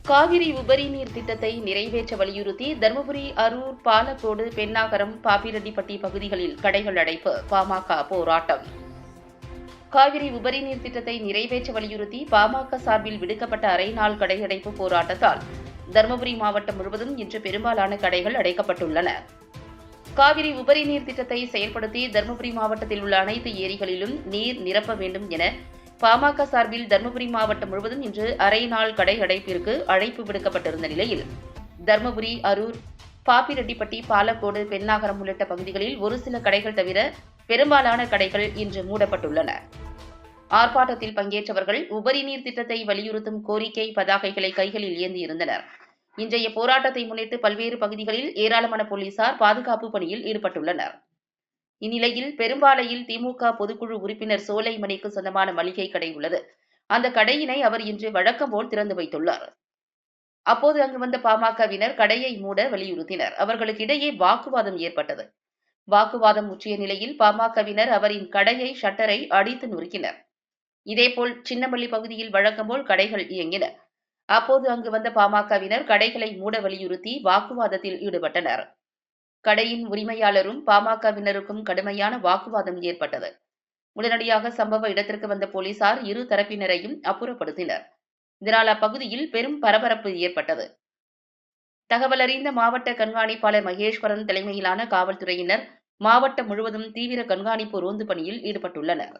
காவிரி உபரி நீர் திட்டத்தை நிறைவேற்ற வலியுறுத்தி தருமபுரி, அரூர், பாலக்கோடு, பென்னாகரம், பாப்பிரெட்டிப்பட்டி பகுதிகளில் கடைகள் அடைப்பு, பாமக போராட்டம். காவிரி உபரி நீர் திட்டத்தை நிறைவேற்ற வலியுறுத்தி பாமக சார்பில் விடுக்கப்பட்ட அரை நாள் கடையடைப்பு போராட்டத்தால் தருமபுரி மாவட்டம் முழுவதும் இன்று பெரும்பாலான கடைகள் அடைக்கப்பட்டுள்ளன. காவிரி உபரி நீர் திட்டத்தை செயல்படுத்தி தருமபுரி மாவட்டத்தில் உள்ள அனைத்து ஏரிகளிலும் நீர் நிரப்ப வேண்டும் என பாமக சார்பில் தருமபுரி மாவட்டம் முழுவதும் இன்று அரை நாள் கடை அடைப்பிற்கு அழைப்பு விடுக்கப்பட்டிருந்த நிலையில் தருமபுரி, அரூர், பாப்பிரெட்டிப்பட்டி, பாலக்கோடு, பென்னாகரம் உள்ளிட்ட பகுதிகளில் ஒரு சில கடைகள் தவிர பெரும்பாலான கடைகள் இன்று மூடப்பட்டுள்ளன. ஆர்ப்பாட்டத்தில் பங்கேற்றவர்கள் உபரி நீர் திட்டத்தை வலியுறுத்தும் கோரிக்கை பதாகைகளை கைகளில் ஏந்தியிருந்தனர். இன்றைய போராட்டத்தை முன்னிட்டு பல்வேறு பகுதிகளில் ஏராளமான போலீசார் பாதுகாப்பு பணியில் ஈடுபட்டுள்ளனர். இந்நிலையில் பெரும்பாலையில் திமுக பொதுக்குழு உறுப்பினர் சோலைமணிக்கு சொந்தமான மளிகை கடை உள்ளது. அந்த கடையினை அவர் இன்று வழக்கம் போல் திறந்து வைத்துள்ளார். அப்போது அங்கு வந்த பாமகவினர் கடையை மூட வலியுறுத்தினர். அவர்களுக்கு இடையே வாக்குவாதம் ஏற்பட்டது. வாக்குவாதம் முற்றிய நிலையில் பாமகவினர் அவரின் கடையை ஷட்டரை அடித்து நொறுக்கினர். இதேபோல் சின்னமல்லி பகுதியில் வழக்கம்போல் கடைகள் இயங்கின. அப்போது அங்கு வந்த பாமகவினர் கடைகளை மூட வலியுறுத்தி வாக்குவாதத்தில் ஈடுபட்டனர். கடையின் உரிமையாளரும் பாமகவினருக்கும் கடுமையான வாக்குவாதம் ஏற்பட்டது. உடனடியாக சம்பவ இடத்திற்கு வந்த போலீசார் இரு தரப்பினரையும் அப்புறப்படுத்தினர். இதனால் அப்பகுதியில் பெரும் பரபரப்பு ஏற்பட்டது. தகவல் அறிந்த மாவட்ட கண்காணிப்பாளர் மகேஸ்வரன் தலைமையிலான காவல்துறையினர் மாவட்டம் முழுவதும் தீவிர கண்காணிப்பு ரோந்து பணியில் ஈடுபட்டுள்ளனர்.